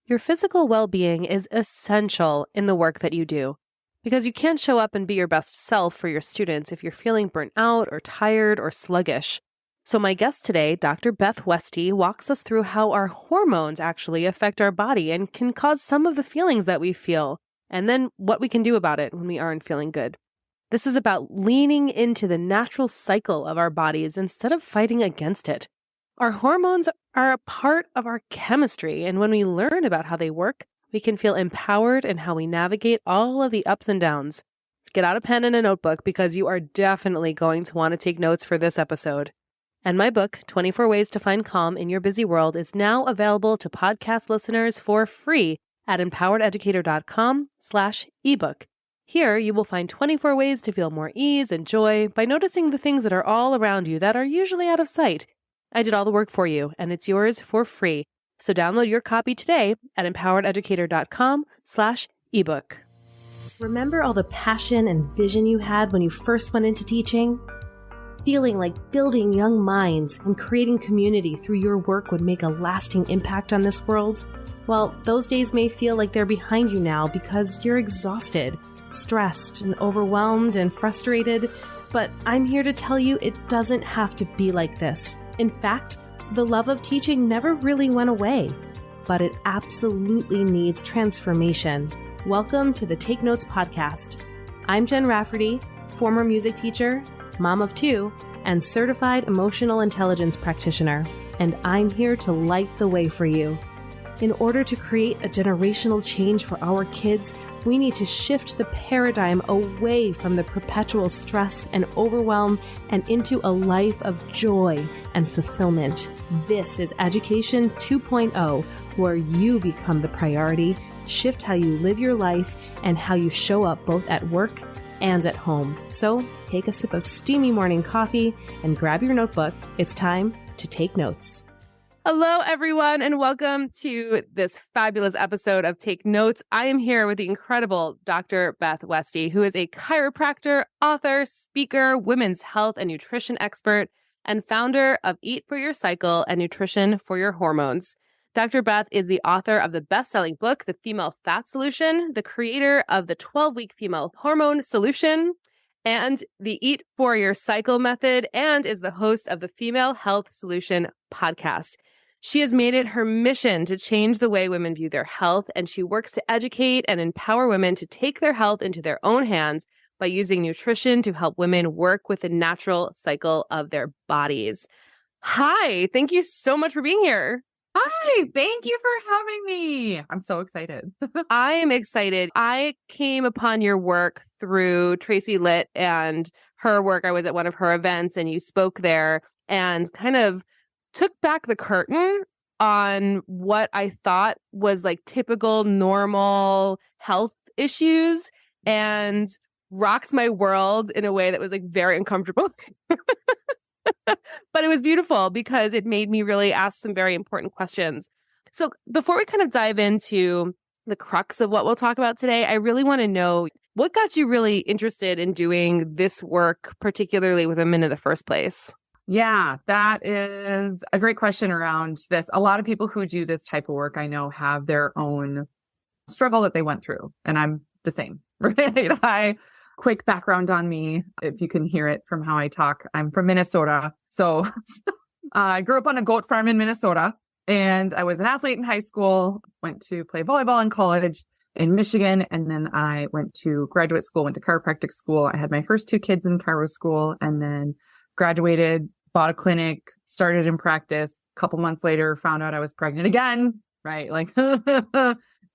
Your physical well-being is essential in the work that you do because you can't show up and be your best self for your students if you're feeling burnt out or tired or sluggish. So my guest today, Dr. Beth Westie, walks us through how our hormones actually affect our body and can cause some of the feelings that we feel, and then what we can do about it when we aren't feeling good. This is about leaning into the natural cycle of our bodies instead of fighting against it. Our hormones are a part of our chemistry, and when we learn about how they work, we can feel empowered in how we navigate all of the ups and downs. Get out a pen and a notebook because you are definitely going to want to take notes for this episode. And my book, 24 Ways to Find Calm in Your Busy World, is now available to podcast listeners for free at empowerededucator.com/ebook. Here, you will find 24 ways to feel more ease and joy by noticing the things that are all around you that are usually out of sight. I did all the work for you, and it's yours for free. So download your copy today at empowerededucator.com/ebook. Remember all the passion and vision you had when you first went into teaching? Feeling like building young minds and creating community through your work would make a lasting impact on this world? Well, those days may feel like they're behind you now because you're exhausted, stressed, and overwhelmed and frustrated, but I'm here to tell you it doesn't have to be like this. In fact, the love of teaching never really went away, but it absolutely needs transformation. Welcome to the Take Notes podcast. I'm Jen Rafferty, former music teacher, mom of two, and certified emotional intelligence practitioner, and I'm here to light the way for you. In order to create a generational change for our kids, we need to shift the paradigm away from the perpetual stress and overwhelm and into a life of joy and fulfillment. This is Education 2.0, where you become the priority, shift how you live your life, and how you show up both at work and at home. So take a sip of steamy morning coffee and grab your notebook. It's time to take notes. Hello, everyone, and welcome to this fabulous episode of Take Notes. I am here with the incredible Dr. Beth Westie, who is a chiropractor, author, speaker, women's health and nutrition expert, and founder of Eat for Your Cycle and Nutrition for Your Hormones. Dr. Beth is the author of the best-selling book, The Female Fat Solution, the creator of the 12-week female hormone solution, and the Eat for Your Cycle method, and is the host of the Female Health Solution podcast. She has made it her mission to change the way women view their health, and she works to educate and empower women to take their health into their own hands by using nutrition to help women work with the natural cycle of their bodies. Hi, thank you so much for being here. Hi, thank you for having me. I'm so excited. I am excited. I came upon your work through Tracy Litt and her work. I was at one of her events and you spoke there and kind of took back the curtain on what I thought was like typical normal health issues and rocked my world in a way that was like very uncomfortable. But it was beautiful because it made me really ask some very important questions. So before we kind of dive into the crux of what we'll talk about today, I really want to know what got you really interested in doing this work, particularly with women in the first place? Yeah, that is a great question around this. A lot of people who do this type of work, I know, have their own struggle that they went through. And I'm the same, right? Quick background on me, if you can hear it from how I talk. I'm from Minnesota. So I grew up on a goat farm in Minnesota, and I was an athlete in high school, went to play volleyball in college in Michigan. And then I went to graduate school, went to chiropractic school. I had my first two kids in chiro school and then graduated, bought a clinic, started in practice. A couple months later, found out I was pregnant again, right? Like,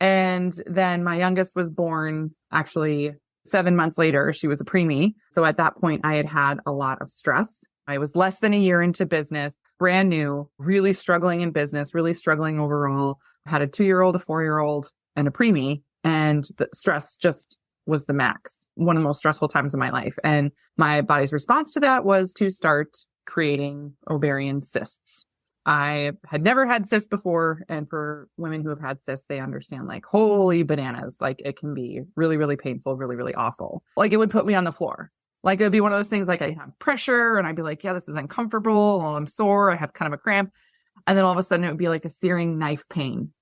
and then my youngest was born actually 7 months later. She was a preemie. So at that point, I had had a lot of stress. I was less than a year into business, brand new, really struggling in business, really struggling overall. Had a 2-year-old, a 4-year-old, and a preemie. And the stress just was the max. One of the most stressful times of my life. And my body's response to that was to start creating ovarian cysts. I had never had cysts before. And for women who have had cysts, they understand like, holy bananas. Like it can be really, really painful, really, really awful. Like it would put me on the floor. Like it would be one of those things like I have pressure and I'd be like, yeah, this is uncomfortable. Well, I'm sore. I have kind of a cramp. And then all of a sudden it would be like a searing knife pain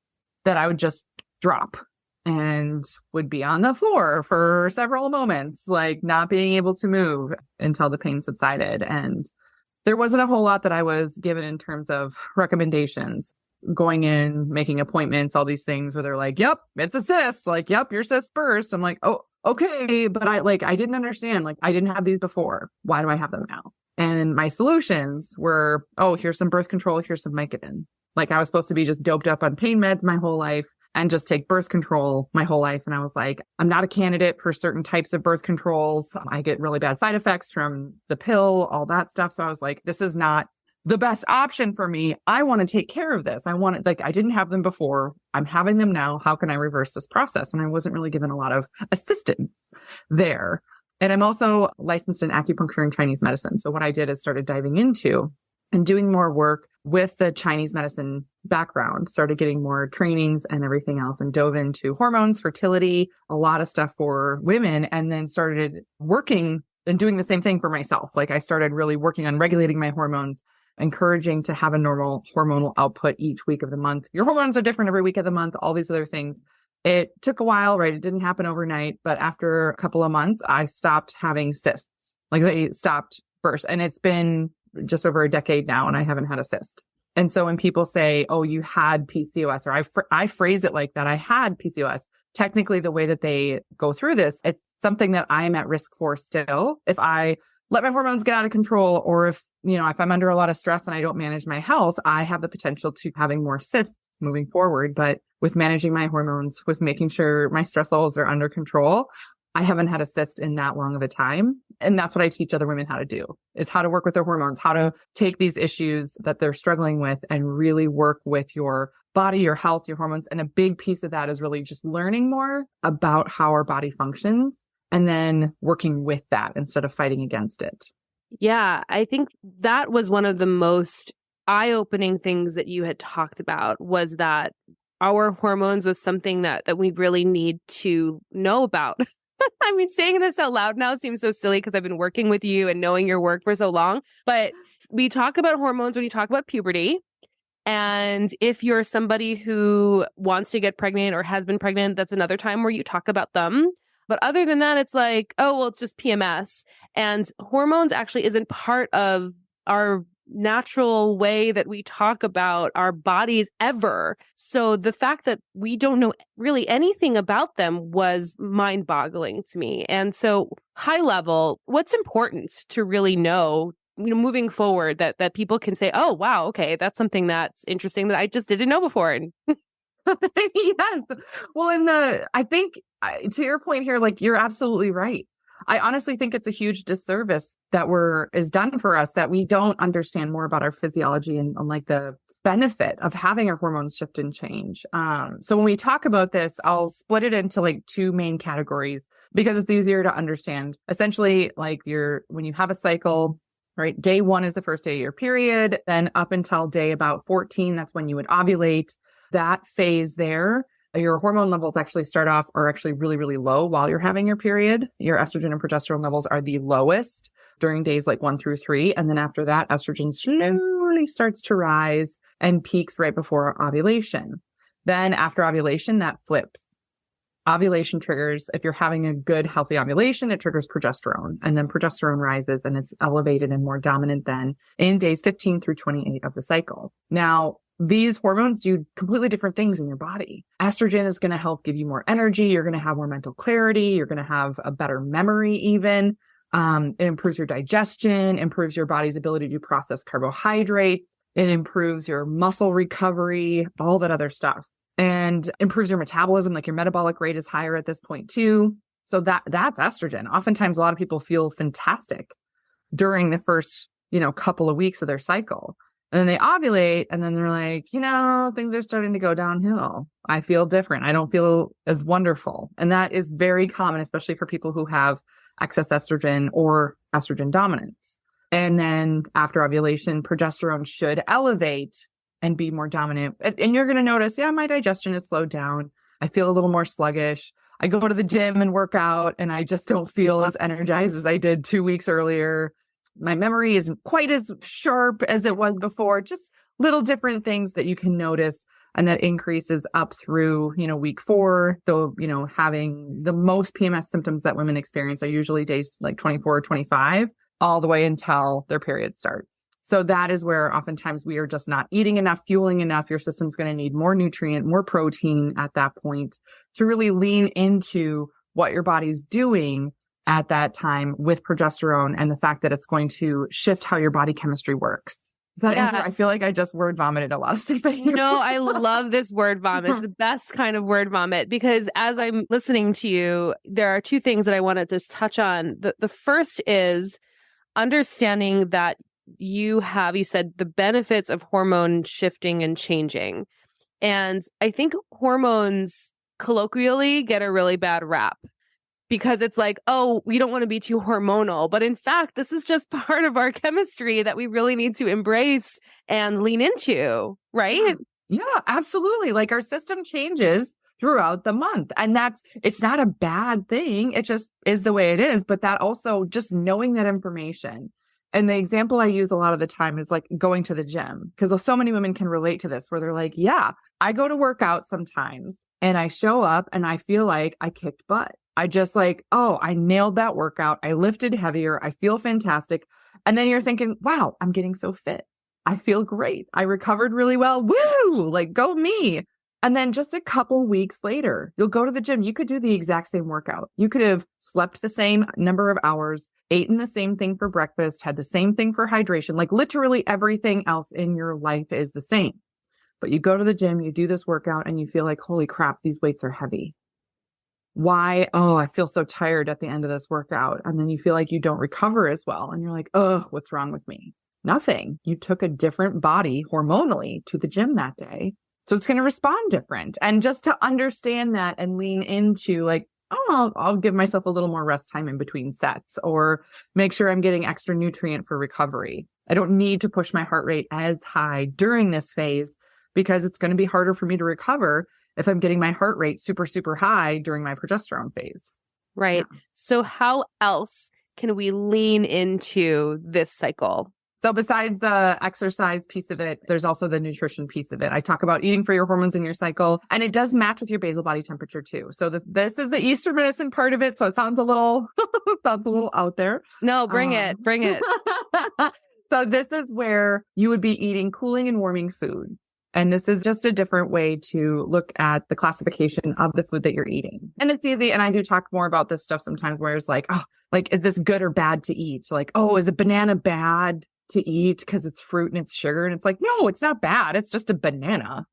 that I would just drop and would be on the floor for several moments, like not being able to move until the pain subsided. And there wasn't a whole lot that I was given in terms of recommendations. Going in, making appointments, all these things where they're like, yep, it's a cyst. Like, yep, your cyst burst. I'm like, oh, okay. But I didn't understand. Like, I didn't have these before. Why do I have them now? And my solutions were, oh, here's some birth control. Here's some Vicodin. Like, I was supposed to be just doped up on pain meds my whole life and just take birth control my whole life. And I was like, I'm not a candidate for certain types of birth controls. I get really bad side effects from the pill, all that stuff. So I was like, this is not the best option for me. I want to take care of this. I didn't have them before. I'm having them now. How can I reverse this process? And I wasn't really given a lot of assistance there. And I'm also licensed in acupuncture and Chinese medicine. So what I did is started diving into and doing more work with the Chinese medicine background, started getting more trainings and everything else, and dove into hormones, fertility, a lot of stuff for women, and then started working and doing the same thing for myself. Like, I started really working on regulating my hormones, encouraging to have a normal hormonal output each week of the month. Your hormones are different every week of the month, all these other things. It took a while, right? It didn't happen overnight, but after a couple of months, I stopped having cysts. Like, they stopped burst. And it's been just over a decade now, and I haven't had a cyst. And so when people say, oh, you had PCOS, or I phrase it like that, I had PCOS, technically the way that they go through this, it's something that I am at risk for still. If I let my hormones get out of control, or if I'm under a lot of stress and I don't manage my health, I have the potential to having more cysts moving forward. But with managing my hormones, with making sure my stress levels are under control, I haven't had a cyst in that long of a time. And that's what I teach other women how to do, is how to work with their hormones, how to take these issues that they're struggling with and really work with your body, your health, your hormones. And a big piece of that is really just learning more about how our body functions and then working with that instead of fighting against it. Yeah, I think that was one of the most eye-opening things that you had talked about, was that our hormones was something that we really need to know about. I mean, saying this out loud now seems so silly because I've been working with you and knowing your work for so long. But we talk about hormones when you talk about puberty. And if you're somebody who wants to get pregnant or has been pregnant, that's another time where you talk about them. But other than that, it's like, oh, well, it's just PMS. And hormones actually isn't part of our natural way that we talk about our bodies ever. So the fact that we don't know really anything about them was mind-boggling to me. And so high level, what's important to really know, moving forward, that people can say, oh, wow, okay, that's something that's interesting that I just didn't know before. Yes. Well, I think to your point here, like, you're absolutely right. I honestly think it's a huge disservice that is done for us, that we don't understand more about our physiology and like the benefit of having our hormones shift and change. So when we talk about this, I'll split it into like two main categories because it's easier to understand. Essentially, like when you have a cycle, right? Day 1 is the first day of your period. Then up until day about 14, that's when you would ovulate. That phase there, your hormone levels are actually really, really low while you're having your period. Your estrogen and progesterone levels are the lowest during days like 1 through 3. And then after that, estrogen slowly starts to rise and peaks right before ovulation. Then after ovulation, that flips. Ovulation triggers, if you're having a good, healthy ovulation, it triggers progesterone. And then progesterone rises and it's elevated and more dominant then in days 15 through 28 of the cycle. Now, these hormones do completely different things in your body. Estrogen is going to help give you more energy. You're going to have more mental clarity. You're going to have a better memory even. It improves your digestion, improves your body's ability to process carbohydrates. It improves your muscle recovery, all that other stuff, and improves your metabolism. Like, your metabolic rate is higher at this point too. So that's estrogen. Oftentimes, a lot of people feel fantastic during the first, couple of weeks of their cycle. And then they ovulate and then they're like, things are starting to go downhill. I feel different. I don't feel as wonderful. And that is very common, especially for people who have excess estrogen or estrogen dominance. And then after ovulation, progesterone should elevate and be more dominant. And you're going to notice, my digestion is slowed down. I feel a little more sluggish. I go to the gym and work out and I just don't feel as energized as I did 2 weeks earlier. My memory isn't quite as sharp as it was before. Just little different things that you can notice And that increases up through, week 4, though, having the most PMS symptoms that women experience are usually days like 24 or 25, all the way until their period starts. So that is where oftentimes we are just not eating enough, fueling enough. Your system's going to need more nutrient, more protein at that point to really lean into what your body's doing at that time with progesterone and the fact that it's going to shift how your body chemistry works. Does that answer? I feel like I just word vomited a lot of stuff. No, I love this word vomit. It's the best kind of word vomit, because as I'm listening to you, there are 2 things that I want to just touch on. The first is understanding that you said the benefits of hormone shifting and changing. And I think hormones colloquially get a really bad rap because it's like, oh, we don't want to be too hormonal. But in fact, this is just part of our chemistry that we really need to embrace and lean into, right? Yeah, absolutely. Like our system changes throughout the month. And it's not a bad thing. It just is the way it is. But that also just knowing that information. And the example I use a lot of the time is like going to the gym, because so many women can relate to this where they're like, yeah, I go to work out sometimes and I show up and I feel like I kicked butt. I just like, oh, I nailed that workout. I lifted heavier. I feel fantastic. And then you're thinking, wow, I'm getting so fit. I feel great. I recovered really well. Woo! Like go me. And then just a couple weeks later, you'll go to the gym. You could do the exact same workout. You could have slept the same number of hours, eaten the same thing for breakfast, had the same thing for hydration. Like literally everything else in your life is the same. But you go to the gym, you do this workout, and you feel like, holy crap, these weights are heavy. Why? Oh, I feel so tired at the end of this workout. And then you feel like you don't recover as well. And you're like, oh, what's wrong with me? Nothing. You took a different body hormonally to the gym that day. So it's going to respond different. And just to understand that and lean into like, oh, I'll give myself a little more rest time in between sets, or make sure I'm getting extra nutrient for recovery. I don't need to push my heart rate as high during this phase because it's going to be harder for me to recover if I'm getting my heart rate super, super high during my progesterone phase. Right. Yeah. So how else can we lean into this cycle? So besides the exercise piece of it, there's also the nutrition piece of it. I talk about eating for your hormones in your cycle, and it does match with your basal body temperature too. So this is the Eastern medicine part of it. So it sounds a little, out there. No, bring it. So this is where you would be eating cooling and warming foods. And this is just a different way to look at the classification of the food that you're eating. And it's easy. And I do talk more about this stuff sometimes where it's like, oh, like, is this good or bad to eat? So like, oh, is a banana bad to eat because it's fruit and it's sugar? And it's like, no, it's not bad. It's just a banana,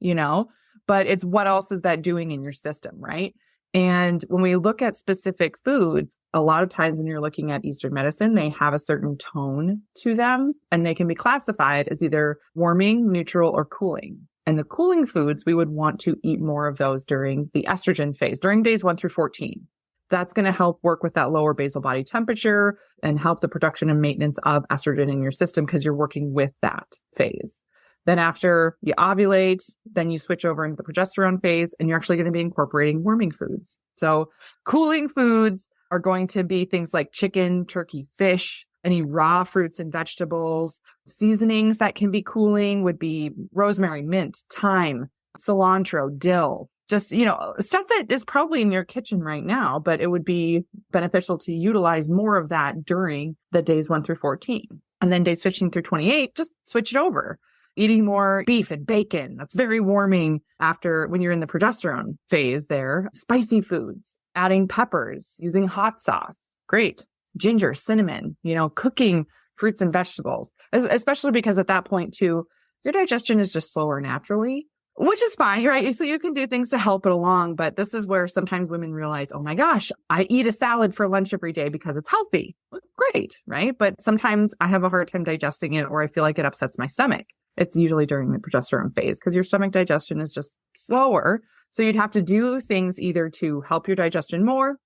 but it's what else is that doing in your system, right? And when we look at specific foods, a lot of times when you're looking at Eastern medicine, they have a certain tone to them, and they can be classified as either warming, neutral, or cooling. And the cooling foods, we would want to eat more of those during the estrogen phase, during days 1 through 14. That's going to help work with that lower basal body temperature and help the production and maintenance of estrogen in your system because you're working with that phase. Then after you ovulate, then you switch over into the progesterone phase, and you're actually going to be incorporating warming foods. So cooling foods are going to be things like chicken, turkey, fish, any raw fruits and vegetables. Seasonings that can be cooling would be rosemary, mint, thyme, cilantro, dill. Just, stuff that is probably in your kitchen right now, but it would be beneficial to utilize more of that during the days 1 through 14. And then days 15 through 28, just switch it over. Eating more beef and bacon. That's very warming when you're in the progesterone phase there. Spicy foods, adding peppers, using hot sauce. Great. Ginger, cinnamon, cooking fruits and vegetables, especially because at that point too, your digestion is just slower naturally, which is fine, right? So you can do things to help it along. But this is where sometimes women realize, oh my gosh, I eat a salad for lunch every day because it's healthy. Great, right? But sometimes I have a hard time digesting it, or I feel like it upsets my stomach. It's usually during the progesterone phase because your stomach digestion is just slower. So you'd have to do things either to help your digestion more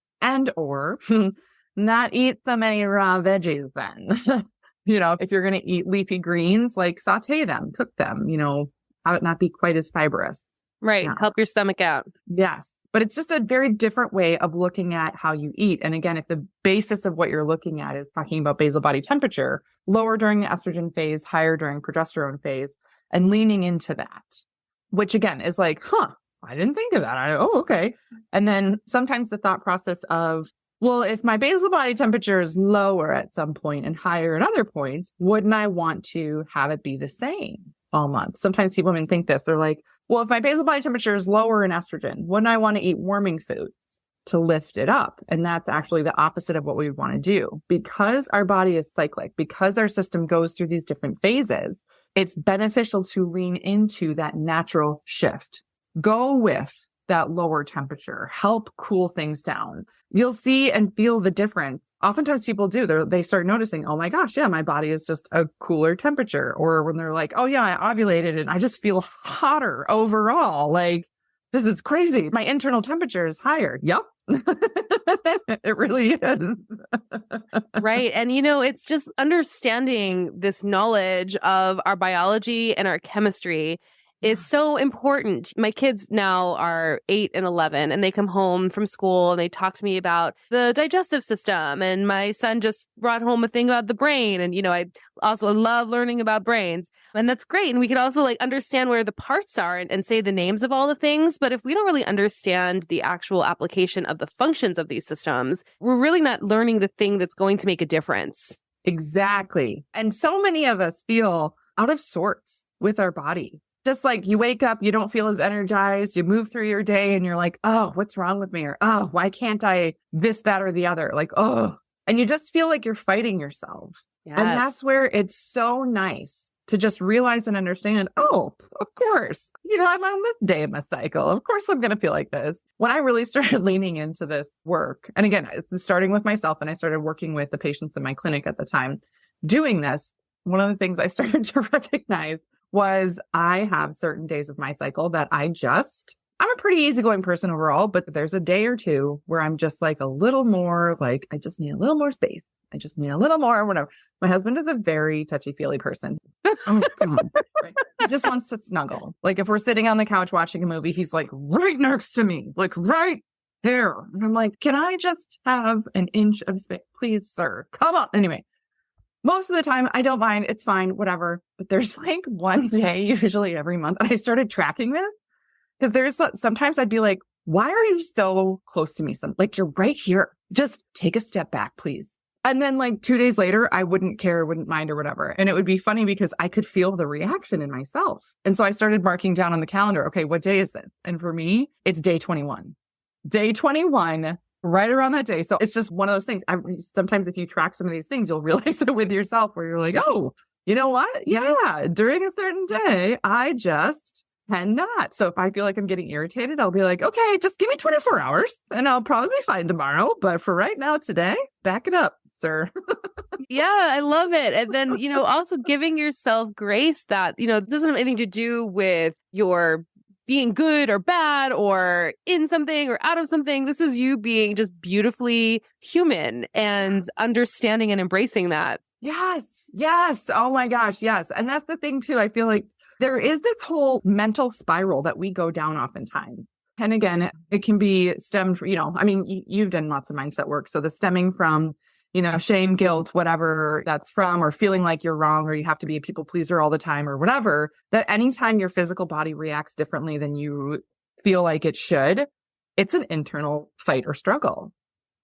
or not eat so many raw veggies then. If you're going to eat leafy greens, like saute them, cook them, have it not be quite as fibrous. Right. Yeah. Help your stomach out. Yes. But it's just a very different way of looking at how you eat. And again, if the basis of what you're looking at is talking about basal body temperature, lower during the estrogen phase, higher during progesterone phase, and leaning into that. which again is like, I didn't think of that. Okay. And then sometimes the thought process of, well, if my basal body temperature is lower at some point and higher at other points, wouldn't I want to have it be the same all month? Sometimes people even think this. They're like, well, if my basal body temperature is lower in estrogen, wouldn't I want to eat warming foods to lift it up? And that's actually the opposite of what we would want to do. Because our body is cyclic, because our system goes through these different phases, it's beneficial to lean into that natural shift. Go with that lower temperature, help cool things down. You'll see and feel the difference. Oftentimes people do, they start noticing, oh my gosh, yeah, my body is just a cooler temperature. Or when they're like, oh yeah, I ovulated and I just feel hotter overall. Like, this is crazy. My internal temperature is higher. Yep. It really is. Right. And, it's just understanding this knowledge of our biology and our chemistry is so important. My kids now are 8 and 11, and they come home from school and they talk to me about the digestive system. And my son just brought home a thing about the brain. And, I also love learning about brains. And that's great. And we can also understand where the parts are and say the names of all the things. But if we don't really understand the actual application of the functions of these systems, we're really not learning the thing that's going to make a difference. Exactly. And so many of us feel out of sorts with our body. Just like you wake up, you don't feel as energized, you move through your day and you're like, oh, what's wrong with me? Or, oh, why can't I this, that, or the other? Like, oh, and you just feel like you're fighting yourself. Yes. And that's where it's so nice to just realize and understand, oh, of course, I'm on this day of my cycle. Of course, I'm going to feel like this. When I really started leaning into this work, and again, it's starting with myself, and I started working with the patients in my clinic at the time doing this, one of the things I started to recognize was I have certain days of my cycle that I'm a pretty easygoing person overall, but there's a day or two where I'm just like a little more like, I just need a little more space. I just need a little more, whatever. My husband is a very touchy-feely person. Oh, come on. Right. He just wants to snuggle. Like if we're sitting on the couch watching a movie, he's like right next to me, like right there. And I'm like, can I just have an inch of space? Please, sir. Come on. Anyway. Most of the time, I don't mind. It's fine, whatever. But there's like one day, usually every month, and I started tracking this because sometimes I'd be like, why are you so close to me? Like, you're right here. Just take a step back, please. And then like 2 days later, I wouldn't care, wouldn't mind or whatever. And it would be funny because I could feel the reaction in myself. And so I started marking down on the calendar, okay, what day is this? And for me, it's day 21. Day 21. Right around that day. So it's just one of those things. Sometimes if you track some of these things, you'll realize it with yourself where you're like, oh, you know what? Yeah, during a certain day, I just cannot. So if I feel like I'm getting irritated, I'll be like, okay, just give me 24 hours and I'll probably be fine tomorrow. But for right now, today, back it up, sir. Yeah, I love it. And then, also giving yourself grace that, it doesn't have anything to do with your being good or bad or in something or out of something. This is you being just beautifully human and understanding and embracing that. Yes. Yes. Oh my gosh. Yes. And that's the thing too. I feel like there is this whole mental spiral that we go down oftentimes. And again, it can be stemmed from, you've done lots of mindset work. So the stemming from, shame, guilt, whatever that's from, or feeling like you're wrong, or you have to be a people pleaser all the time or whatever, that anytime your physical body reacts differently than you feel like it should, it's an internal fight or struggle.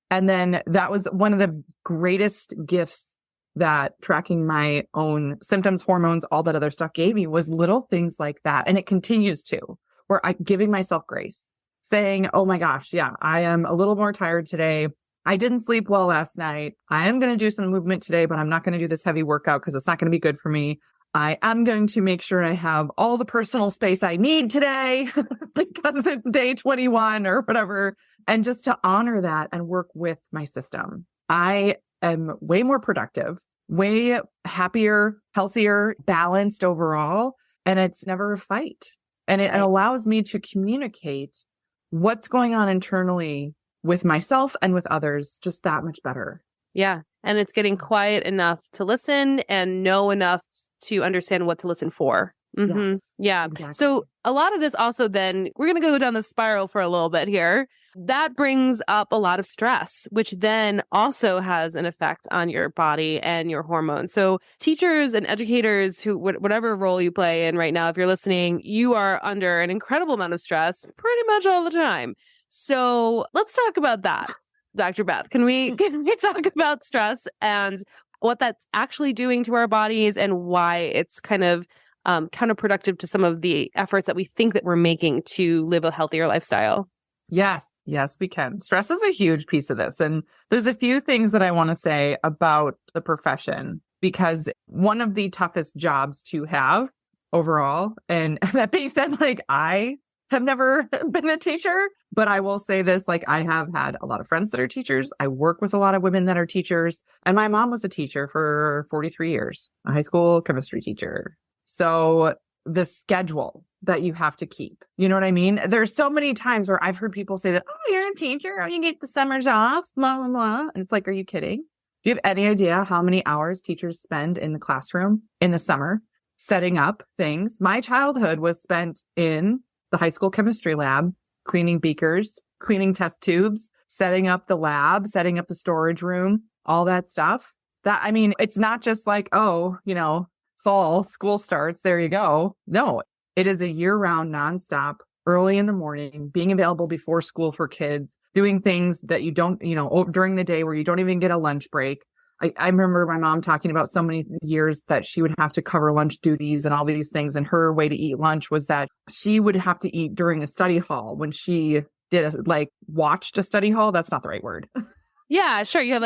And then that was one of the greatest gifts that tracking my own symptoms, hormones, all that other stuff gave me was little things like that. And it continues to, where I'm giving myself grace, saying, oh my gosh, yeah, I am a little more tired today. I didn't sleep well last night. I am going to do some movement today, but I'm not going to do this heavy workout because it's not going to be good for me. I am going to make sure I have all the personal space I need today because it's day 21 or whatever. And just to honor that and work with my system. I am way more productive, way happier, healthier, balanced overall. And it's never a fight. And it allows me to communicate what's going on internally with myself and with others just that much better. Yeah. And it's getting quiet enough to listen and know enough to understand what to listen for. Yes, Yeah. exactly. So a lot of this also then, we're going to go down the spiral for a little bit here. That brings up a lot of stress, which then also has an effect on your body and your hormones. So teachers and educators who, whatever role you play in right now, if you're listening, you are under an incredible amount of stress pretty much all the time. So let's talk about that, Dr. Beth. Can we talk about stress and what that's actually doing to our bodies and why it's kind of counterproductive to some of the efforts that we think that we're making to live a healthier lifestyle? Yes, we can. Stress is a huge piece of this. And there's a few things that I want to say about the profession, because one of the toughest jobs to have overall, and that being said, like, I have never been a teacher, but I will say this, like, I have had a lot of friends that are teachers. I work with a lot of women that are teachers, and my mom was a teacher for 43 years, a high school chemistry teacher. So the schedule that you have to keep, you know what I mean? There's so many times where I've heard people say that, oh, you're a teacher, oh, you get the summers off, blah, blah, blah. And it's like, are you kidding? Do you have any idea how many hours teachers spend in the classroom in the summer setting up things? My childhood was spent in the high school chemistry lab, cleaning beakers, cleaning test tubes, setting up the lab, setting up the storage room, all that stuff. That, I mean, it's not just like, oh, you know, fall, school starts, there you go. No, it is a year-round, nonstop, early in the morning, being available before school for kids, doing things that you don't, you know, during the day where you don't even get a lunch break. I remember my mom talking about so many years that she would have to cover lunch duties and all these things. And her way to eat lunch was that she would have to eat during a study hall when she watched a study hall. That's not the right word. Yeah, sure. You have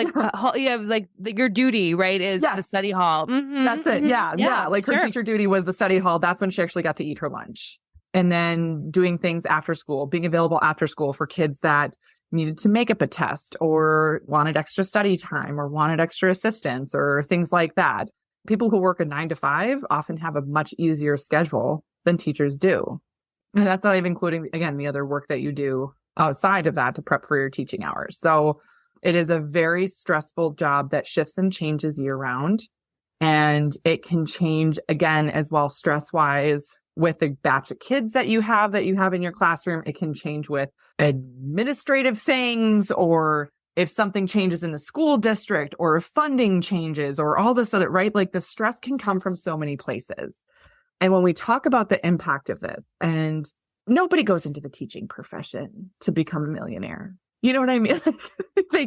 your duty, right? Is the study hall. Mm-hmm, that's it. Yeah. Like her teacher duty was the study hall. That's when she actually got to eat her lunch. And then doing things after school, being available after school for kids that needed to make up a test or wanted extra study time or wanted extra assistance or things like that. People who work a 9 to 5 often have a much easier schedule than teachers do. And that's not even including, again, the other work that you do outside of that to prep for your teaching hours. So it is a very stressful job that shifts and changes year round. And it can change again as well, stress wise, with a batch of kids that you have in your classroom. It can change with administrative things, or if something changes in the school district, or if funding changes, or all this other, right? Like the stress can come from so many places. And when we talk about the impact of this, and nobody goes into the teaching profession to become a millionaire. You know what I mean? They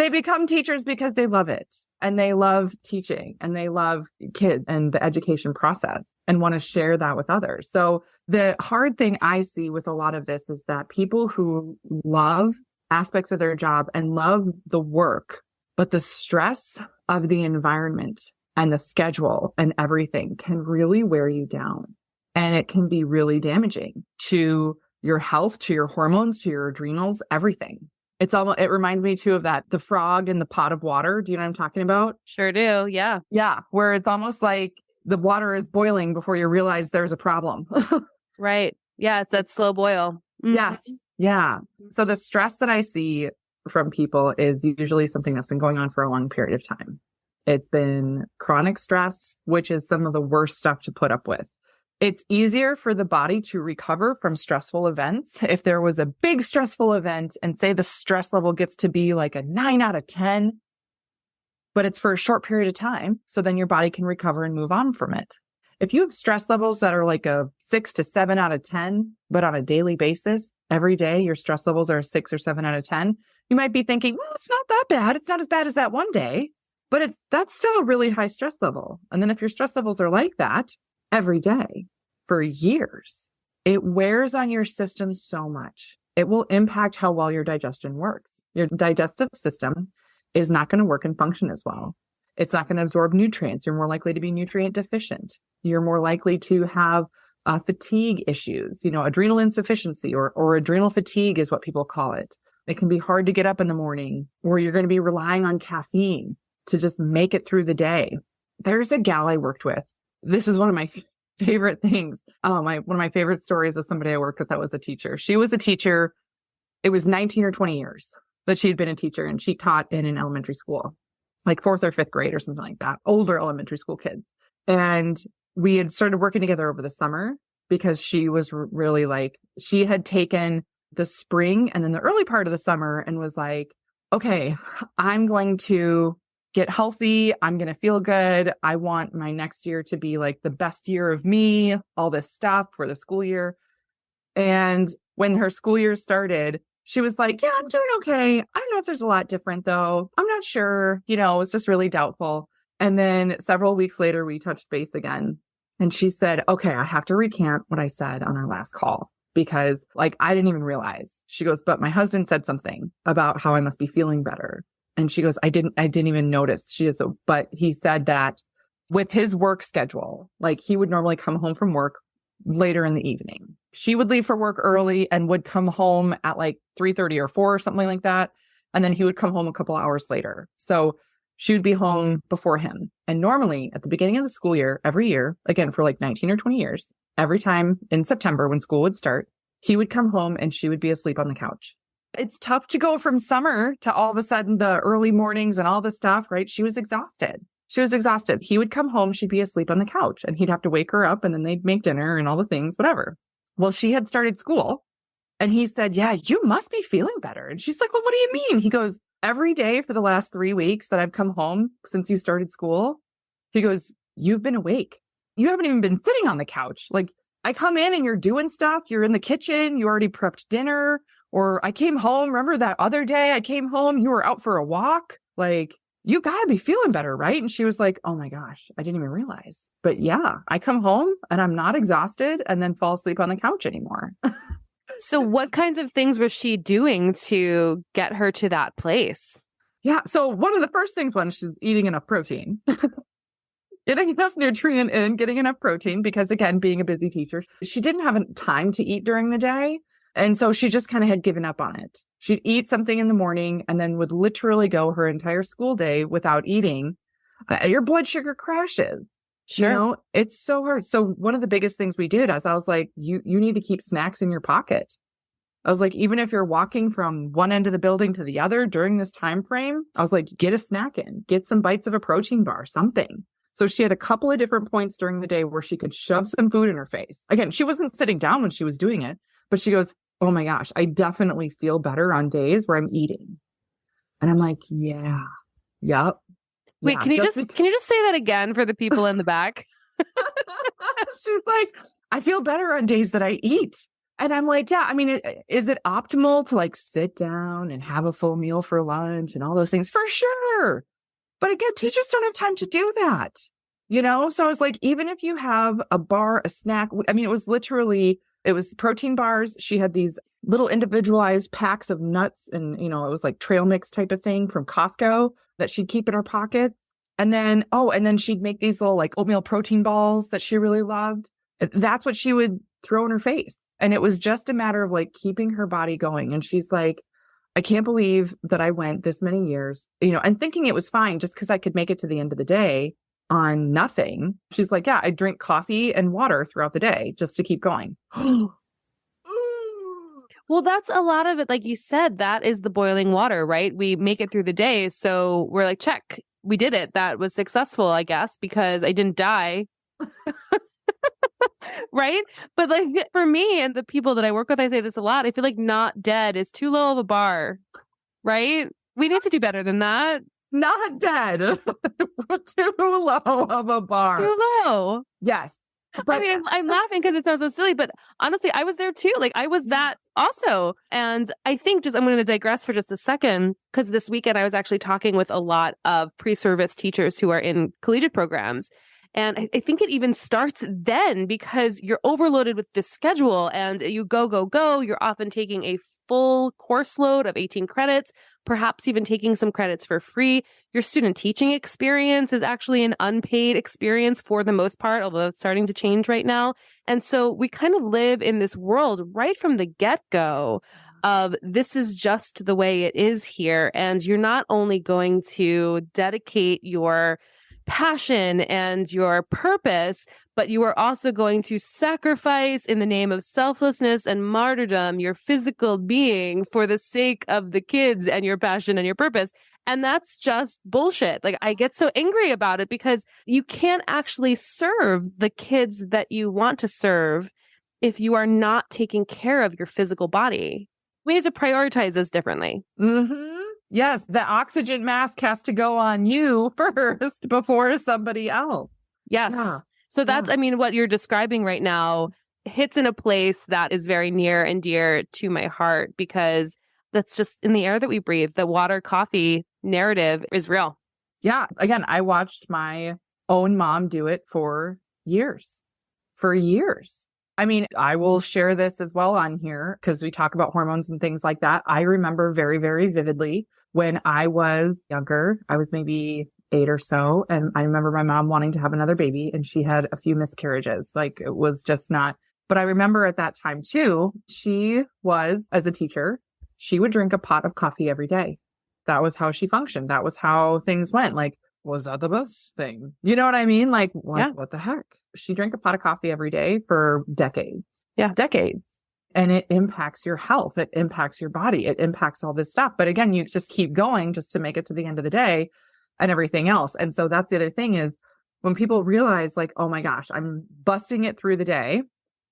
become teachers because they love it, and they love teaching, and they love kids and the education process and want to share that with others. So the hard thing I see with a lot of this is that people who love aspects of their job and love the work, but the stress of the environment and the schedule and everything can really wear you down, and it can be really damaging to your health, to your hormones, to your adrenals, everything. It reminds me too of the frog in the pot of water. Do you know what I'm talking about? Sure do. Yeah. Yeah. Where it's almost like the water is boiling before you realize there's a problem. Right. Yeah. It's that slow boil. Mm-hmm. Yes. Yeah. So the stress that I see from people is usually something that's been going on for a long period of time. It's been chronic stress, which is some of the worst stuff to put up with. It's easier for the body to recover from stressful events. If there was a big stressful event and say the stress level gets to be like a 9 out of 10, but it's for a short period of time, so then your body can recover and move on from it. If you have stress levels that are like a 6 to 7 out of 10, but on a daily basis, every day your stress levels are a 6 or 7 out of 10, you might be thinking, well, it's not that bad. It's not as bad as that one day, but that's still a really high stress level. And then if your stress levels are like that every day for years, it wears on your system so much. It will impact how well your digestion works. Your digestive system is not going to work and function as well. It's not going to absorb nutrients. You're more likely to be nutrient deficient. You're more likely to have fatigue issues, adrenal insufficiency or adrenal fatigue is what people call it. It can be hard to get up in the morning, or you're going to be relying on caffeine to just make it through the day. There's a gal I worked with. This is one of my favorite things. One of my favorite stories is somebody I worked with that was a teacher. She was a teacher. It was 19 or 20 years that she'd been a teacher, and she taught in an elementary school, like 4th or 5th grade or something like that, older elementary school kids. And we had started working together over the summer because she was really like, she had taken the spring and then the early part of the summer and was like, okay, I'm going to get healthy. I'm going to feel good. I want my next year to be like the best year of me, all this stuff for the school year. And when her school year started, she was like, yeah, I'm doing okay. I don't know if there's a lot different though. I'm not sure. It was just really doubtful. And then several weeks later, we touched base again. And she said, okay, I have to recant what I said on our last call because like, I didn't even realize. She goes, but my husband said something about how I must be feeling better. And she goes, I didn't even notice. She goes, but he said that with his work schedule, like he would normally come home from work later in the evening. She would leave for work early and would come home at like 3:30 or 4 or something like that. And then he would come home a couple hours later. So she would be home before him. And normally at the beginning of the school year, every year, again, for like 19 or 20 years, every time in September when school would start, he would come home and she would be asleep on the couch. It's tough to go from summer to all of a sudden the early mornings and all this stuff, right? She was exhausted. He would come home, she'd be asleep on the couch and he'd have to wake her up and then they'd make dinner and all the things, whatever. Well, she had started school and he said, yeah, you must be feeling better. And she's like, well, what do you mean? He goes, every day for the last 3 weeks that I've come home since you started school, he goes, you've been awake. You haven't even been sitting on the couch. Like I come in and you're doing stuff. You're in the kitchen. You already prepped dinner. Or I came home. Remember that other day I came home, you were out for a walk. Like you gotta be feeling better, right? And she was like, oh my gosh, I didn't even realize. But yeah, I come home and I'm not exhausted and then fall asleep on the couch anymore. So what kinds of things was she doing to get her to that place? Yeah. So one of the first things was she's eating enough protein, getting enough nutrient in, getting enough protein, because again, being a busy teacher, she didn't have time to eat during the day. And so she just kind of had given up on it. She'd eat something in the morning and then would literally go her entire school day without eating. Your blood sugar crashes. Sure. It's so hard. So one of the biggest things we did is I was like, you need to keep snacks in your pocket. I was like, even if you're walking from one end of the building to the other during this time frame, I was like, get a snack in, get some bites of a protein bar, something. So she had a couple of different points during the day where she could shove some food in her face. Again, she wasn't sitting down when she was doing it, but she goes, oh my gosh, I definitely feel better on days where I'm eating. And I'm like, yeah, yep. Wait, yeah, can you just say that again for the people in the back? She's like, I feel better on days that I eat. And I'm like, yeah, I mean, is it optimal to like sit down and have a full meal for lunch and all those things? For sure. But again, teachers don't have time to do that, So I was like, even if you have a bar, a snack, I mean, it was protein bars. She had these little individualized packs of nuts and, it was like trail mix type of thing from Costco that she'd keep in her pockets. And then she'd make these little like oatmeal protein balls that she really loved. That's what she would throw in her face. And it was just a matter of like keeping her body going. And she's like, I can't believe that I went this many years, and thinking it was fine just because I could make it to the end of the day on nothing. She's like, yeah, I drink coffee and water throughout the day just to keep going. Well, that's a lot of it. Like you said, that is the boiling water, right? We make it through the day. So we're like, check, we did it. That was successful, I guess, because I didn't die. Right? But like for me and the people that I work with, I say this a lot. I feel like not dead is too low of a bar, right? We need to do better than that. Not dead. Too low of a bar. Too low. Yes. But I mean, I'm laughing because it sounds so silly, but honestly, I was there too. Like I was that also. And I think I'm going to digress for just a second, because this weekend I was actually talking with a lot of pre-service teachers who are in collegiate programs. And I think it even starts then, because you're overloaded with this schedule and you go. You're often taking a full course load of 18 credits, perhaps even taking some credits for free. Your student teaching experience is actually an unpaid experience for the most part, although it's starting to change right now. And so we kind of live in this world right from the get-go of this is just the way it is here. And you're not only going to dedicate your passion and your purpose, but you are also going to sacrifice in the name of selflessness and martyrdom your physical being for the sake of the kids and your passion and your purpose. And that's just bullshit. Like, I get so angry about it because you can't actually serve the kids that you want to serve if you are not taking care of your physical body. We need to prioritize this differently. Mm-hmm. Yes, the oxygen mask has to go on you first before somebody else. Yes. Yeah. So that's, I mean, what you're describing right now hits in a place that is very near and dear to my heart because that's just in the air that we breathe. The water, coffee narrative is real. Yeah. Again, I watched my own mom do it for years. I mean, I will share this as well on here because we talk about hormones and things like that. I remember very, very vividly when I was younger, I was maybe 8 or so. And I remember my mom wanting to have another baby and she had a few miscarriages. Like it was just not, but I remember at that time too, she was, as a teacher, she would drink a pot of coffee every day. That was how she functioned. That was how things went. Like, was that the best thing? You know what I mean? Like, what the heck? She drank a pot of coffee every day for decades. Yeah. Decades. And it impacts your health. It impacts your body. It impacts all this stuff. But again, you just keep going just to make it to the end of the day and everything else. And so that's the other thing is when people realize like, oh my gosh, I'm busting it through the day.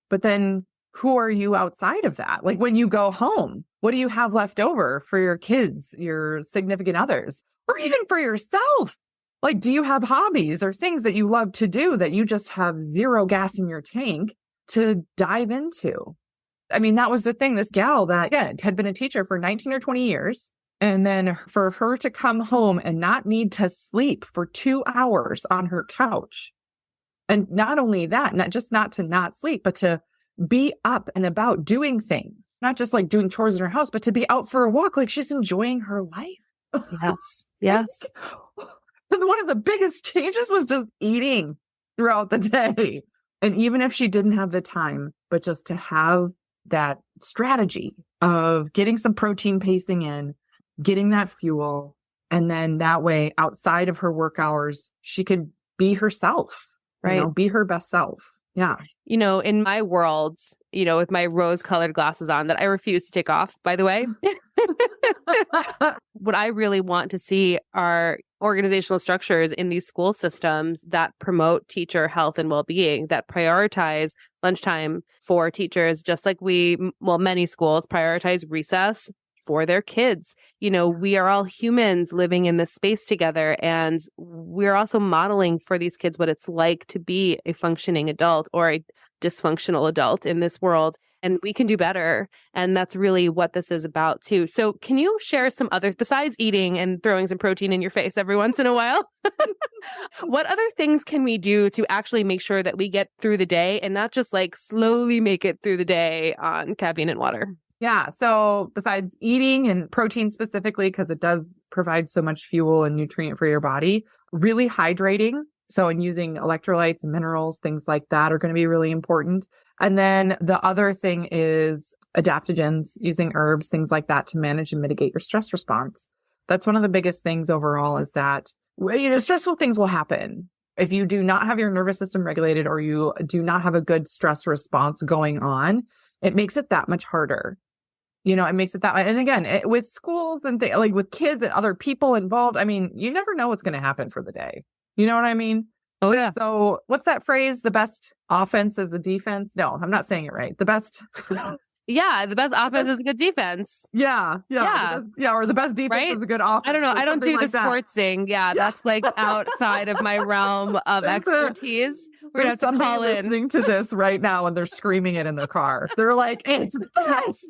But then who are you outside of that? Like when you go home, what do you have left over for your kids, your significant others, or even for yourself? Like, do you have hobbies or things that you love to do that you just have zero gas in your tank to dive into? I mean, that was the thing. This gal that had been a teacher for 19 or 20 years. And then for her to come home and not need to sleep for 2 hours on her couch. And not only that, not to not sleep, but to be up and about doing things, not just like doing chores in her house, but to be out for a walk. Like she's enjoying her life. Yes. Yes. One of the biggest changes was just eating throughout the day. And even if she didn't have the time, but just to have that strategy of getting some protein pacing in, getting that fuel. And then that way, outside of her work hours, she could be herself, right? Be her best self. Yeah. In my worlds, with my rose-colored glasses on that I refuse to take off, by the way, what I really want to see are organizational structures in these school systems that promote teacher health and well-being, that prioritize lunchtime for teachers, just like many schools prioritize recess for their kids. We are all humans living in this space together, and we're also modeling for these kids what it's like to be a functioning adult or a dysfunctional adult in this world. And we can do better. And that's really what this is about too. So can you share some other, besides eating and throwing some protein in your face every once in a while, what other things can we do to actually make sure that we get through the day and not just like slowly make it through the day on caffeine and water? Yeah. So besides eating and protein specifically, because it does provide so much fuel and nutrient for your body, really hydrating. So in using electrolytes and minerals, things like that are going to be really important. And then the other thing is adaptogens, using herbs, things like that to manage and mitigate your stress response. That's one of the biggest things overall is that, stressful things will happen. If you do not have your nervous system regulated or you do not have a good stress response going on, it makes it that much harder. It makes it that way. And again, with schools and like with kids and other people involved, I mean, you never know what's going to happen for the day. You know what I mean? Oh, yeah. So what's that phrase? The best offense is the defense. No, I'm not saying it right. The best. Yeah. The best offense is a good defense. Yeah. Or the best defense right? is a good offense. I don't know. I don't do the sports thing. Yeah. That's like outside of my realm of expertise. We're going to have to call in. Listening to this right now and they're screaming it in their car. They're like, it's the best.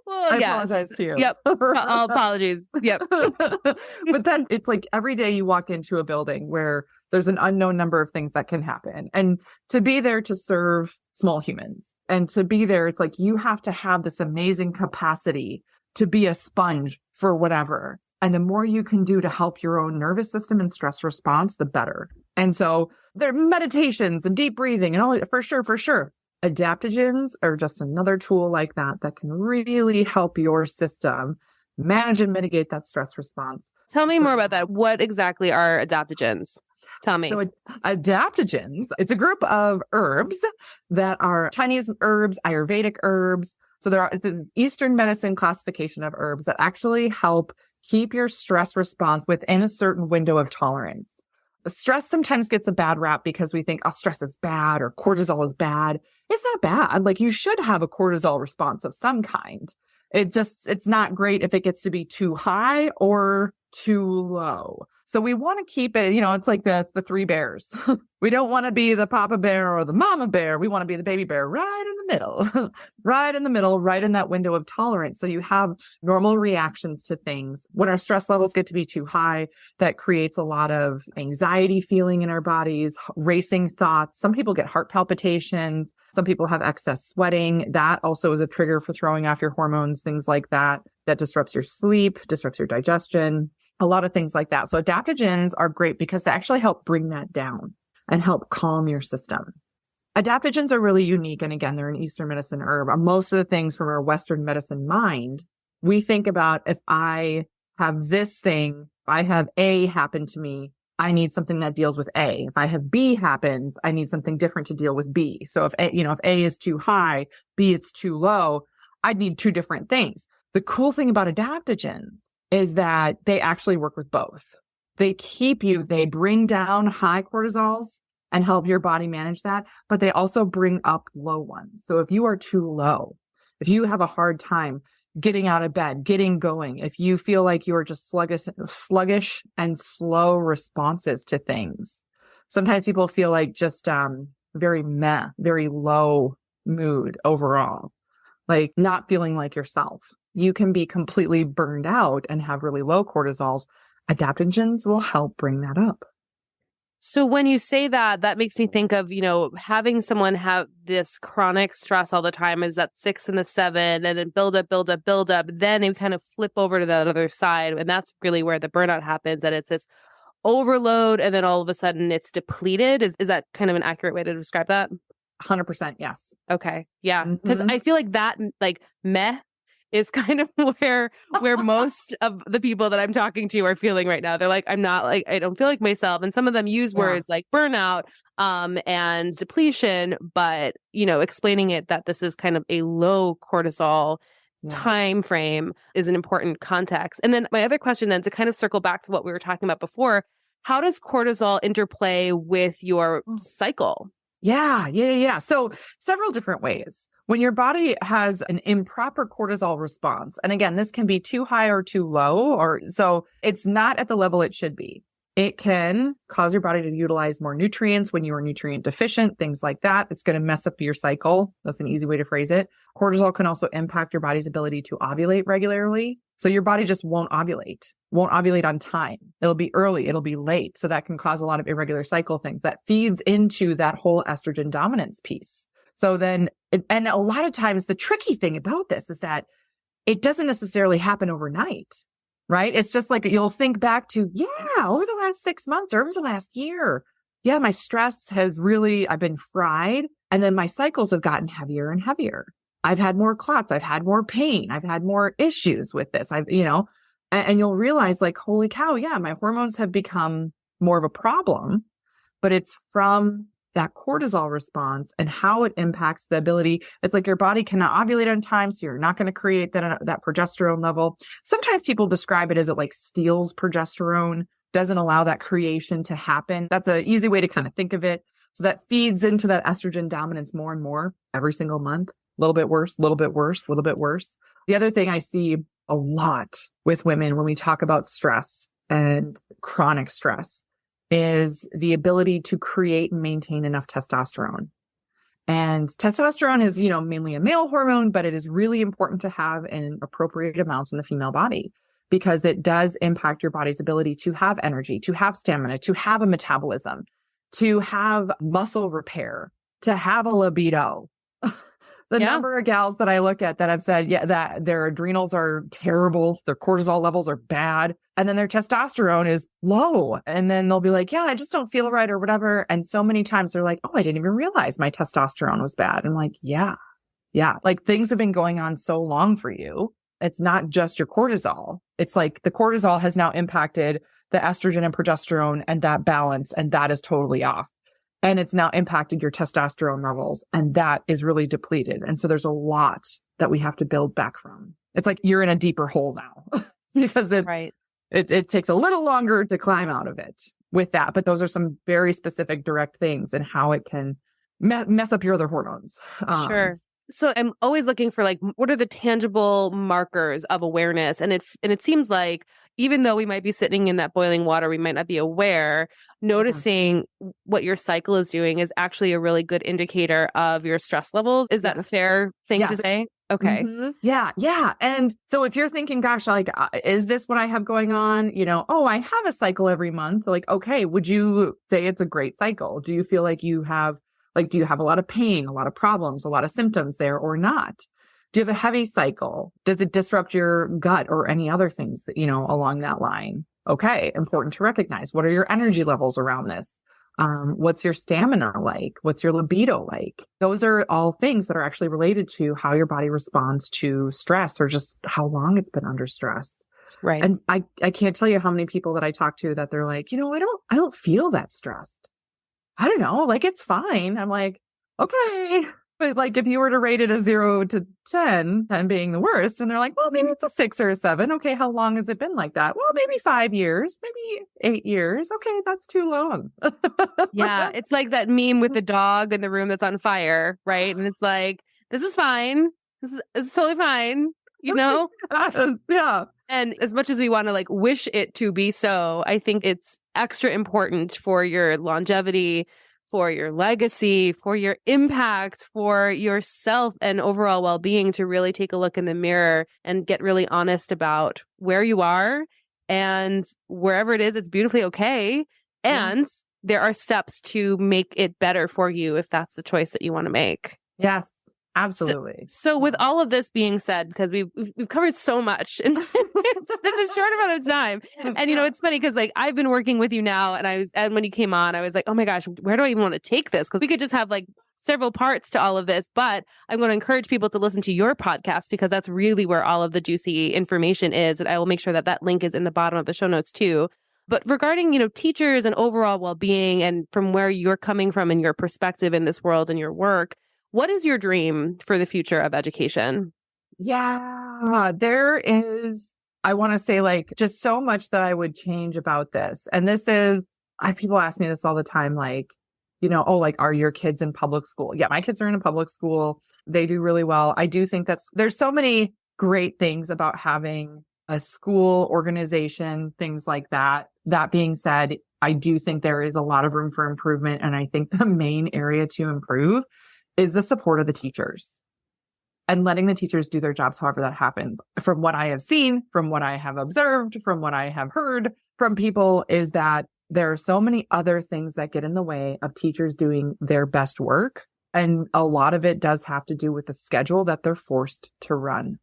Well, I apologize to you. Yep. All apologies. Yep. But then it's like every day you walk into a building where there's an unknown number of things that can happen. And to be there to serve small humans and to be there, it's like you have to have this amazing capacity to be a sponge for whatever. And the more you can do to help your own nervous system and stress response, the better. And so there are meditations and deep breathing and all for sure. Adaptogens are just another tool like that can really help your system manage and mitigate that stress response. Tell me more about that. What exactly are adaptogens? Tell me. So adaptogens, it's a group of herbs that are Chinese herbs, Ayurvedic herbs. So it's an Eastern medicine classification of herbs that actually help keep your stress response within a certain window of tolerance. Stress sometimes gets a bad rap because we think, oh, stress is bad or cortisol is bad. It's not bad. Like, you should have a cortisol response of some kind. It's not great if it gets to be too high or too low. So we want to keep it, it's like the three bears. We don't want to be the papa bear or the mama bear. We want to be the baby bear right in the middle, right in the middle, right in that window of tolerance. So you have normal reactions to things. When our stress levels get to be too high, that creates a lot of anxiety feeling in our bodies, racing thoughts. Some people get heart palpitations. Some people have excess sweating. That also is a trigger for throwing off your hormones, things like that. That disrupts your sleep, disrupts your digestion. A lot of things like that. So adaptogens are great because they actually help bring that down and help calm your system. Adaptogens are really unique. And again, they're an Eastern medicine herb. Most of the things from our Western medicine mind, we think about, if I have this thing, if I have A happen to me, I need something that deals with A. If I have B happens, I need something different to deal with B. So if A is too high, B it's too low, I'd need two different things. The cool thing about adaptogens is that they actually work with both. They bring down high cortisols and help your body manage that, but they also bring up low ones. So if you are too low, if you have a hard time getting out of bed, getting going, if you feel like you're just sluggish and slow responses to things, sometimes people feel like just very low mood overall, like not feeling like yourself. You can be completely burned out and have really low cortisols. Adaptogens will help bring that up. So when you say that, that makes me think of, having someone have this chronic stress all the time is that 6 and the 7, and then build up. Then they kind of flip over to that other side. And that's really where the burnout happens. And it's this overload. And then all of a sudden it's depleted. Is that kind of an accurate way to describe that? 100% yes. Okay. Yeah. Because I feel like that, meh, is kind of where most of the people that I'm talking to are feeling right now. They're like, I don't feel like myself. And some of them use words like burnout and depletion, but, explaining it that this is kind of a low cortisol time frame is an important context. And then my other question then, to kind of circle back to what we were talking about before, how does cortisol interplay with your cycle? Yeah. So several different ways. When your body has an improper cortisol response, and again, this can be too high or too low, so it's not at the level it should be. It can cause your body to utilize more nutrients when you are nutrient deficient, things like that. It's going to mess up your cycle. That's an easy way to phrase it. Cortisol can also impact your body's ability to ovulate regularly. So your body just won't ovulate on time. It'll be early, it'll be late. So that can cause a lot of irregular cycle things that feeds into that whole estrogen dominance piece. So then, and a lot of times the tricky thing about this is that it doesn't necessarily happen overnight, right? It's just like, you'll think back to, over the last 6 months or over the last year, my stress I've been fried. And then my cycles have gotten heavier and heavier. I've had more clots. I've had more pain. I've had more issues with this. And you'll realize, like, holy cow, my hormones have become more of a problem, but it's from that cortisol response and how it impacts the ability. It's like your body cannot ovulate on time, so you're not going to create that progesterone level. Sometimes people describe it as it like steals progesterone, doesn't allow that creation to happen. That's an easy way to kind of think of it. So that feeds into that estrogen dominance more and more every single month. A little bit worse, a little bit worse, a little bit worse. The other thing I see a lot with women when we talk about stress and chronic stress is the ability to create and maintain enough testosterone. And testosterone is, mainly a male hormone, but it is really important to have in appropriate amounts in the female body because it does impact your body's ability to have energy, to have stamina, to have a metabolism, to have muscle repair, to have a libido. The number of gals that I look at that have said, that their adrenals are terrible, their cortisol levels are bad, and then their testosterone is low. And then they'll be like, I just don't feel right or whatever. And so many times they're like, oh, I didn't even realize my testosterone was bad. I'm like, yeah. Like things have been going on so long for you it's not just your cortisol. It's like the cortisol has now impacted the estrogen and progesterone and that balance, and that is totally off. And it's now impacted your testosterone levels, and that is really depleted. And so there's a lot that we have to build back from. It's like you're in a deeper hole now because it takes a little longer to climb out of it with that. But those are some very specific direct things and how it can mess up your other hormones. Sure. So I'm always looking for like, what are the tangible markers of awareness? And it seems like even though we might be sitting in that boiling water, we might not be aware, noticing what your cycle is doing is actually a really good indicator of your stress levels. Is that a fair thing to say? Okay. Mm-hmm. Yeah. Yeah. And so if you're thinking, gosh, like, is this what I have going on? Oh, I have a cycle every month. Like, okay, would you say it's a great cycle? Do you feel like do you have a lot of pain, a lot of problems, a lot of symptoms there or not? Do you have a heavy cycle? Does it disrupt your gut or any other things that, along that line? Okay. Important to recognize. What are your energy levels around this? What's your stamina like? What's your libido like? Those are all things that are actually related to how your body responds to stress or just how long it's been under stress. Right. And I can't tell you how many people that I talk to that they're like, I don't feel that stressed. I don't know, like it's fine. I'm like, okay. But like if you were to rate it a 0 to 10, 10 being the worst, and they're like, well, maybe it's a 6 or a 7. Okay, how long has it been like that? Well, maybe 5 years, maybe 8 years. Okay, that's too long. Yeah, it's like that meme with the dog in the room that's on fire, right? And it's like, this is fine. It's totally fine, Yeah. And as much as we want to like wish it to be so, I think it's extra important for your longevity, for your legacy, for your impact, for yourself and overall well-being to really take a look in the mirror and get really honest about where you are, and wherever it is, it's beautifully okay. And there are steps to make it better for you if that's the choice that you want to make. Yes. Absolutely. So with all of this being said, because we've covered so much in a short amount of time, and it's funny because like I've been working with you now, and when you came on, I was like, oh my gosh, where do I even want to take this? Because we could just have like several parts to all of this, but I'm going to encourage people to listen to your podcast because that's really where all of the juicy information is, and I will make sure that link is in the bottom of the show notes too. But regarding, teachers and overall well-being, and from where you're coming from and your perspective in this world and your work, what is your dream for the future of education? Yeah, there is, I want to say like just so much that I would change about this. And this is, people ask me this all the time, like, are your kids in public school? Yeah, my kids are in a public school. They do really well. I do think there's so many great things about having a school organization, things like that. That being said, I do think there is a lot of room for improvement. And I think the main area to improve is the support of the teachers and letting the teachers do their jobs however that happens. From what I have seen, from what I have observed, from what I have heard from people, is that there are so many other things that get in the way of teachers doing their best work. And a lot of it does have to do with the schedule that they're forced to run.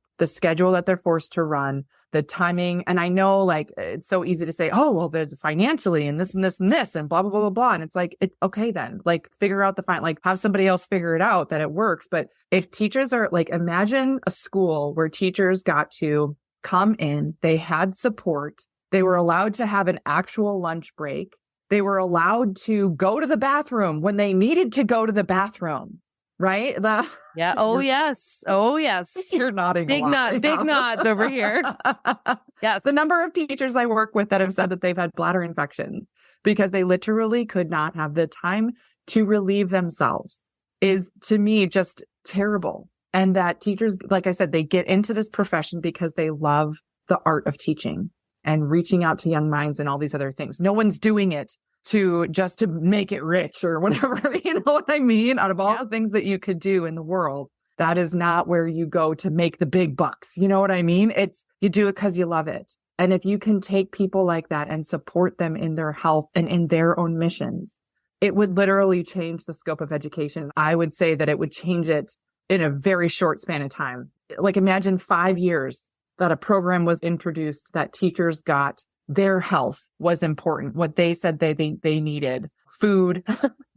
The timing. And I know like it's so easy to say, oh, well, there's financially and this and this and this and blah, blah, blah, blah, blah. And it's like, okay, then like figure out have somebody else figure it out that it works. But if teachers are like, imagine a school where teachers got to come in, they had support. They were allowed to have an actual lunch break. They were allowed to go to the bathroom when they needed to go to the bathroom. Right? Yeah. Oh, yes. Oh, yes. You're nodding. Big nods over here. Yes. The number of teachers I work with that have said that they've had bladder infections because they literally could not have the time to relieve themselves is, to me, just terrible. And that teachers, like I said, they get into this profession because they love the art of teaching and reaching out to young minds and all these other things. No one's doing it to make it rich or whatever, you know what I mean? Out of all the things that you could do in the world, that is not where you go to make the big bucks. You know what I mean? You do it because you love it. And if you can take people like that and support them in their health and in their own missions, it would literally change the scope of education. I would say that it would change it in a very short span of time. Like imagine 5 years that a program was introduced that teachers got their health was important. What they said they needed, food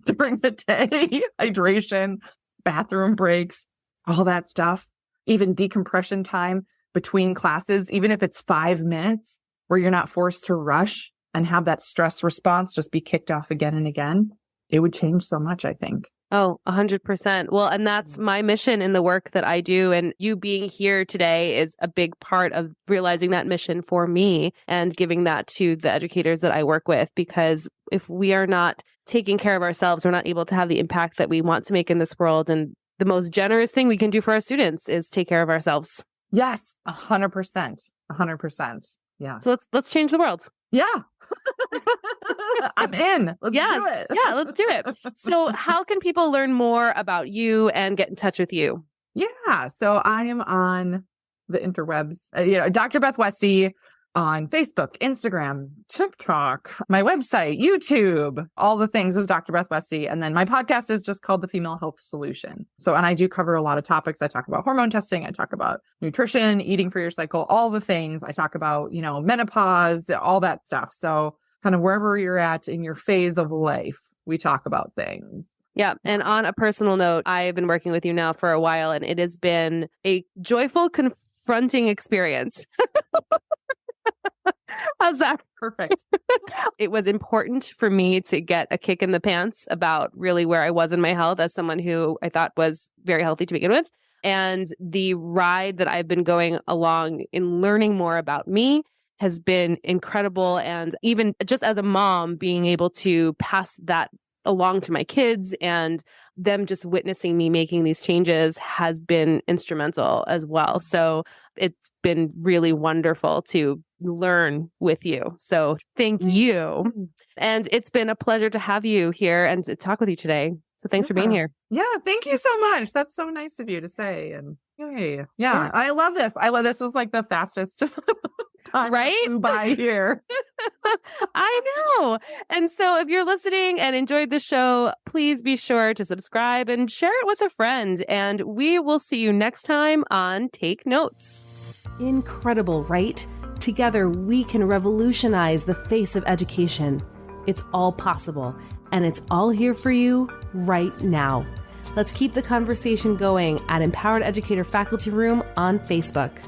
during the day, hydration, bathroom breaks, all that stuff, even decompression time. between classes, even if it's 5 minutes where you're not forced to rush and have that stress response just be kicked off again and again, it would change so much, I think. Oh, 100%. Well, and that's my mission in the work that I do. And you being here today is a big part of realizing that mission for me and giving that to the educators that I work with. Because if we are not taking care of ourselves, we're not able to have the impact that we want to make in this world. And the most generous thing we can do for our students is take care of ourselves. Yes, 100%. 100%. Yeah. So let's change the world. Yeah. I'm in. Let's do it. Yeah, let's do it. So how can people learn more about you and get in touch with you? Yeah. So I am on the interwebs, Dr. Beth Westie on Facebook, Instagram, TikTok, my website, YouTube, all the things is Dr. Beth Westie. And then my podcast is just called The Female Health Solution. So, and I do cover a lot of topics. I talk about hormone testing. I talk about nutrition, eating for your cycle, all the things. I talk about, menopause, all that stuff. So kind of wherever you're at in your phase of life, we talk about things. Yeah. And on a personal note, I've been working with you now for a while, and it has been a joyful, confronting experience. How's that? Perfect. It was important for me to get a kick in the pants about really where I was in my health as someone who I thought was very healthy to begin with. And the ride that I've been going along in learning more about me has been incredible. And even just as a mom, being able to pass that along to my kids and them just witnessing me making these changes has been instrumental as well. So it's been really wonderful to learn with you. So thank you. And it's been a pleasure to have you here and to talk with you today. So thanks for being here. Yeah. Thank you so much. That's so nice of you to say. And yay. Yeah. I love this. This was like the fastest time right by here. I know. And so if you're listening and enjoyed the show, please be sure to subscribe and share it with a friend. And we will see you next time on Take Notes. Incredible, right? Together, we can revolutionize the face of education. It's all possible, and it's all here for you right now. Let's keep the conversation going at Empowered Educator Faculty Room on Facebook.